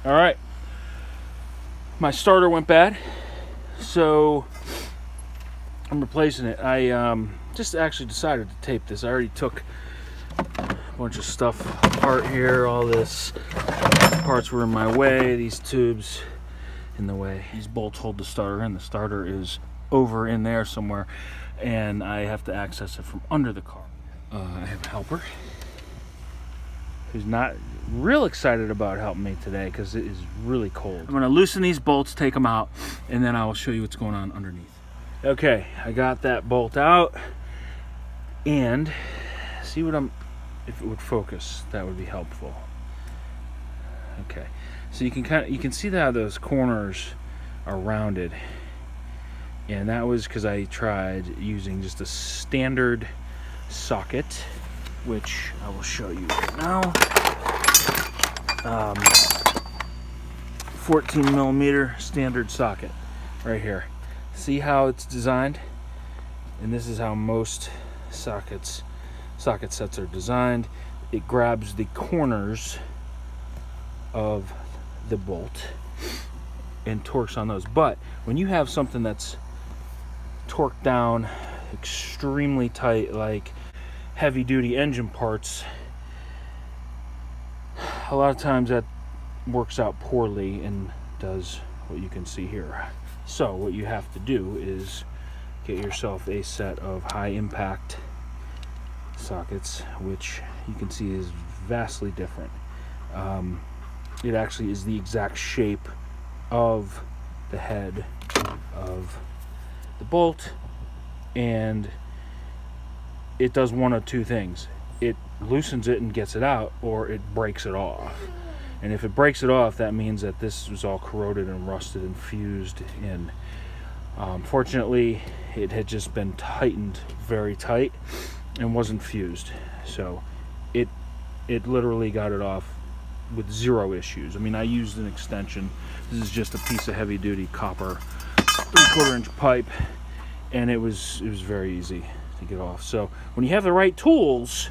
All right, my starter went bad, so I'm replacing it. I just actually decided to tape this. I already took a bunch of stuff apart here. All this parts were in my way. These tubes in the way. These bolts hold the starter in. The starter is over in there somewhere, and I have to access it from under the car. I have a helper who's not real excited about helping me today because it is really cold. I'm going to loosen these bolts, take them out, and then I will show you what's going on underneath. Okay, I got that bolt out, and see what if it would focus, that would be helpful. Okay, so you can see that those corners are rounded, and that was because I tried using just a standard socket, which I will show you right now. 14 millimeter standard socket right here. See how it's designed? And this is how most socket sets are designed. It grabs the corners of the bolt and torques on those. But when you have something that's torqued down extremely tight, like heavy duty engine parts, a lot of times that works out poorly and does what you can see here. So what you have to do is get yourself a set of high impact sockets, which you can see is vastly different. It actually is the exact shape of the head of the bolt, and it does one of two things. It loosens it and gets it out, or it breaks it off. And if it breaks it off, that means that this was all corroded and rusted and fused in. Fortunately, it had just been tightened very tight and wasn't fused. So it literally got it off with zero issues. I mean, I used an extension. This is just a piece of heavy duty copper 3/4 inch pipe, and it was very easy to get off. So when you have the right tools,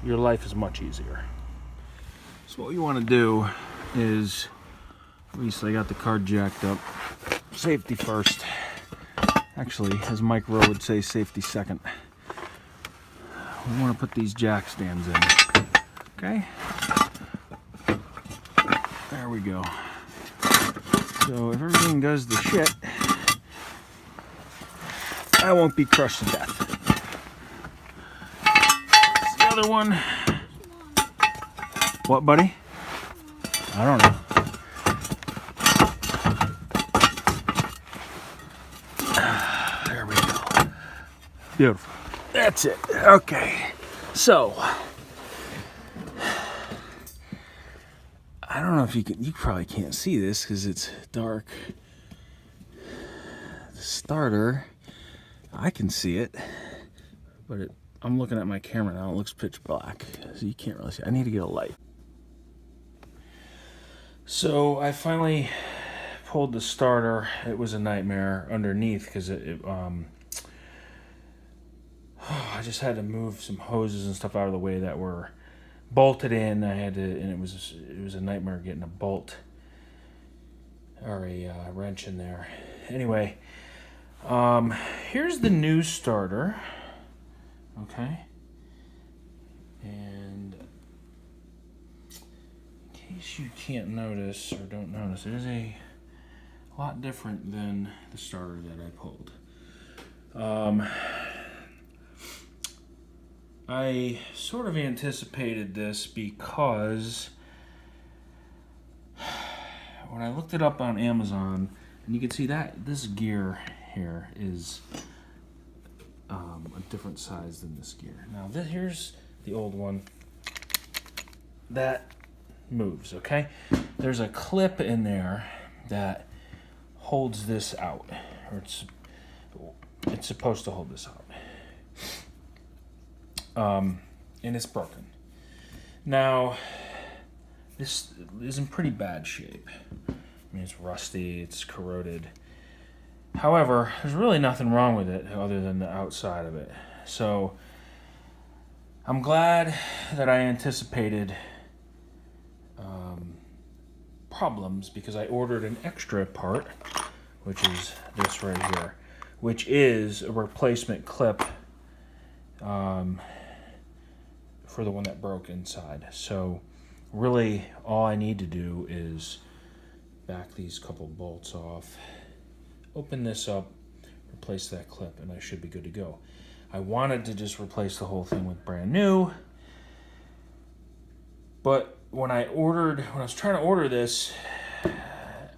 your life is much easier. So what you want to do is, at least I got the car jacked up, safety first. Actually, as Mike Rowe would say, safety second. We want to put these jack stands in. Okay? There we go. So if everything does the shit, I won't be crushed to death. That's the other one. What, buddy? I don't know. There we go. Beautiful. That's it. Okay. So, I don't know if you probably can't see this because it's dark. The starter, I can see it, but I'm looking at my camera now. It looks pitch black, so you can't really see. I need to get a light. So I finally pulled the starter. It was a nightmare underneath because I just had to move some hoses and stuff out of the way that were bolted in. And it was a nightmare getting a bolt or a wrench in there. Anyway, here's the new starter. Okay, and in case you can't notice or don't notice, it is a lot different than the starter that I pulled. I sort of anticipated this because when I looked it up on Amazon, and you can see that this gear here is a different size than this gear. Now here's the old one that moves, okay? There's a clip in there that holds this out, or it's supposed to hold this out. And it's broken. Now, this is in pretty bad shape. I mean, it's rusty, it's corroded. However, there's really nothing wrong with it other than the outside of it. So, I'm glad that I anticipated problems because I ordered an extra part, which is this right here, which is a replacement clip for the one that broke inside. So really all I need to do is back these couple bolts off, open this up, replace that clip, and I should be good to go. I wanted to just replace the whole thing with brand new, but when I was trying to order this,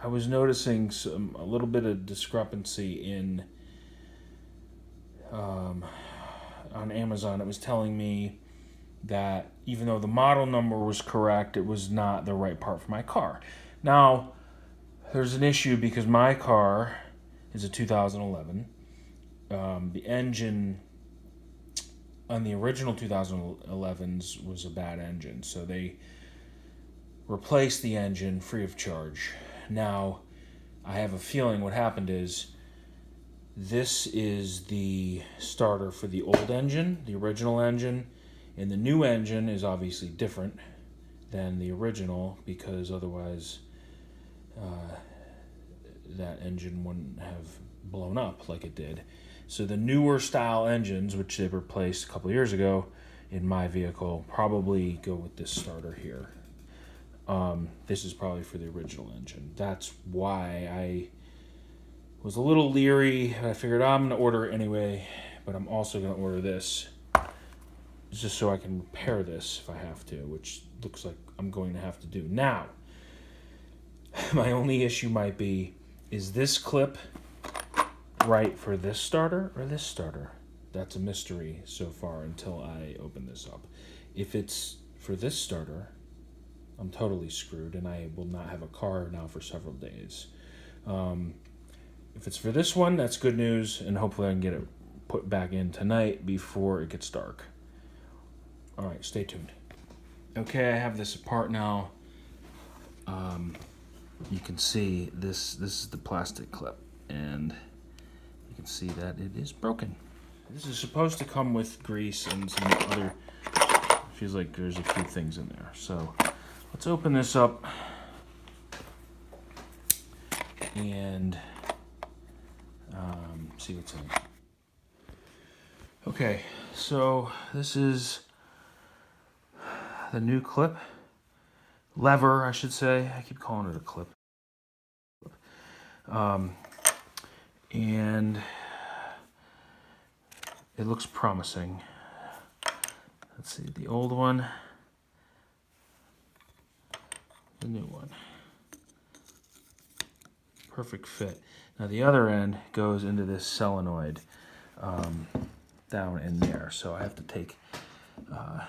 I was noticing a little bit of discrepancy in on Amazon. It was telling me that even though the model number was correct, it was not the right part for my car. Now, there's an issue because my car is a 2011. The engine on the original 2011s was a bad engine, so they replaced the engine free of charge. Now, I have a feeling what happened is this is the starter for the old engine, the original engine, and the new engine is obviously different than the original because otherwise that engine wouldn't have blown up like it did. So the newer style engines, which they replaced a couple years ago in my vehicle, probably go with this starter here. This is probably for the original engine. That's why I was a little leery. I figured I'm going to order it anyway, but I'm also going to order this just so I can repair this if I have to, which looks like I'm going to have to do. Now, my only issue might be, is this clip right for this starter or this starter? That's a mystery so far until I open this up. If it's for this starter, I'm totally screwed and I will not have a car now for several days. If it's for this one, that's good news, and hopefully I can get it put back in tonight before it gets dark. All right, stay tuned. Okay, I have this apart now. You can see this is the plastic clip, and you can see that it is broken. This is supposed to come with grease and some other, feels like there's a few things in there. So let's open this up and see what's in it. Okay, so this is the new clip. Lever, I should say. I keep calling it a clip. And it looks promising. Let's see, the old one, the new one. Perfect fit. Now the other end goes into this solenoid down in there. So I have to take a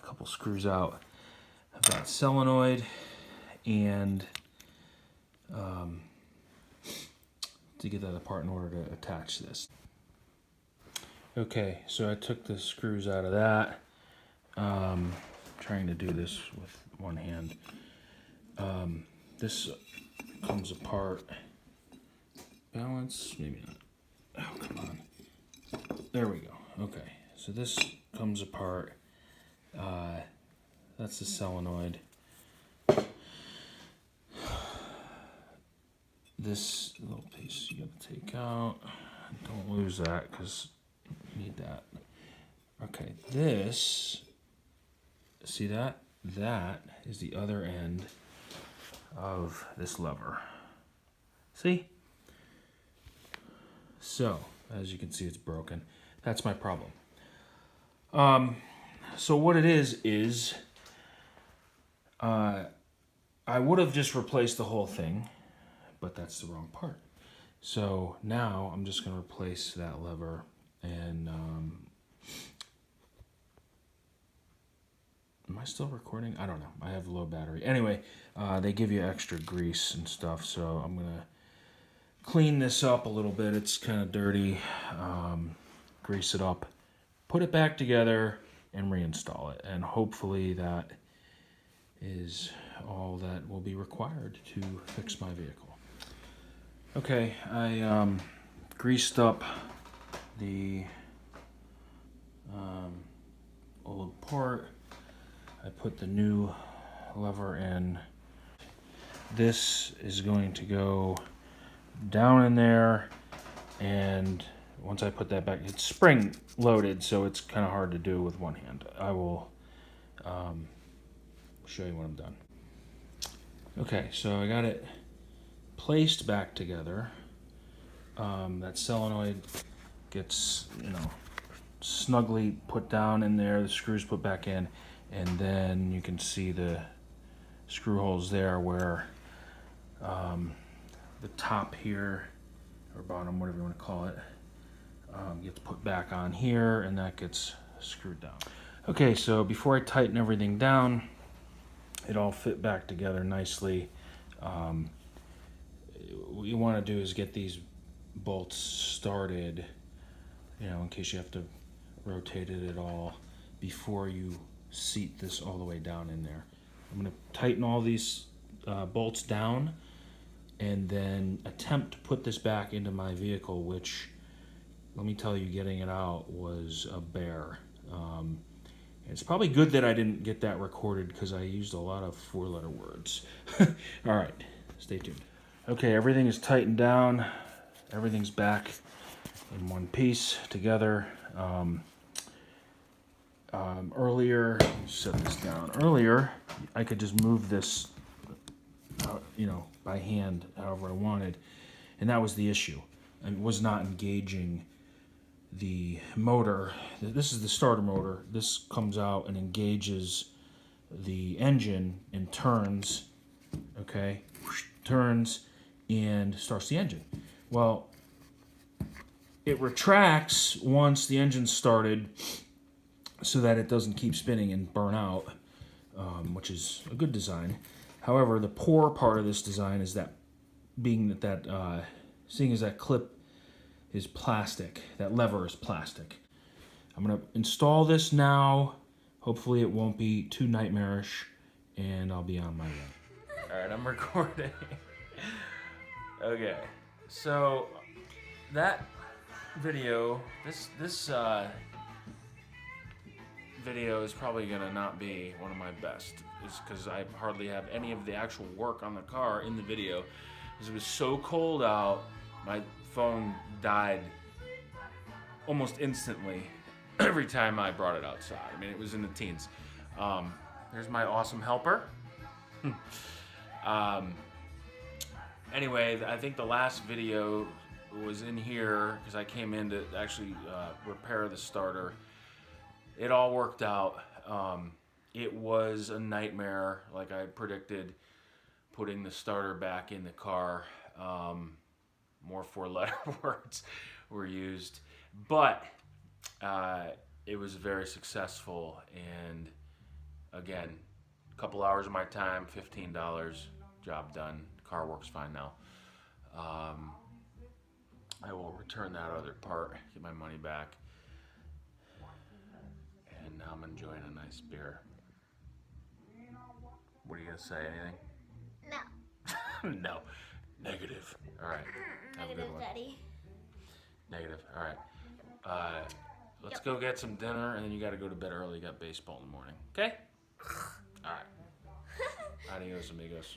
couple screws out of that solenoid and to get that apart in order to attach this. Okay, so I took the screws out of that. Trying to do this with one hand. This comes apart. Balance, maybe not. Oh, come on. There we go. Okay, so this comes apart. That's the solenoid. This little piece you gotta take out. Don't lose that because you need that. Okay, this, see that? That is the other end of this lever. See? So, as you can see, it's broken. That's my problem. So what it is I would have just replaced the whole thing, but that's the wrong part. So now I'm just going to replace that lever and am I still recording? I don't know. I have low battery. Anyway, they give you extra grease and stuff, so I'm going to clean this up a little bit. It's kind of dirty. Grease it up, put it back together, and reinstall it. And hopefully that is all that will be required to fix my vehicle. Okay, I greased up the part. I put the new lever in. this is going to go down in there, and once I put that back, it's spring loaded, so it's kind of hard to do with one hand. I will show you when I'm done. Okay, so I got it placed back together. That solenoid gets, snugly put down in there, the screws put back in, and then you can see the screw holes there where the top here, or bottom, whatever you want to call it, gets put back on here, and that gets screwed down. Okay, so before I tighten everything down, it all fit back together nicely. What you want to do is get these bolts started, in case you have to rotate it at all, before you seat this all the way down in there. I'm going to tighten all these bolts down and then attempt to put this back into my vehicle, which, let me tell you, getting it out was a bear. It's probably good that I didn't get that recorded because I used a lot of 4-letter words. All right, stay tuned. Okay, everything is tightened down. Everything's back in one piece together. Earlier, set this down. Earlier, I could just move this, by hand, however I wanted, and that was the issue. I was not engaging the motor. This is the starter motor. This comes out and engages the engine and turns, okay? Turns and starts the engine. Well, it retracts once the engine's started so that it doesn't keep spinning and burn out, which is a good design. However, the poor part of this design is that seeing as that clip is plastic, that lever is plastic. I'm gonna install this now. Hopefully it won't be too nightmarish, and I'll be on my way. All right, I'm recording. Okay, so that video, this video is probably gonna not be one of my best, is because I hardly have any of the actual work on the car in the video, because it was so cold out. My phone died almost instantly every time I brought it outside. I mean, it was in the teens. There's my awesome helper. Anyway, I think the last video was in here because I came in to actually repair the starter. It all worked out. It was a nightmare, like I predicted, putting the starter back in the car. More 4-letter words were used, but it was very successful, and again, a couple hours of my time, $15, job done. Car works fine now. I will return that other part, get my money back, and now I'm enjoying a nice beer. What are you gonna say, anything? No. No. Negative. All right. Have a good one. Daddy. Negative. All right. Let's go get some dinner, and then you got to go to bed early. You got baseball in the morning. Okay? All right. Adios, amigos.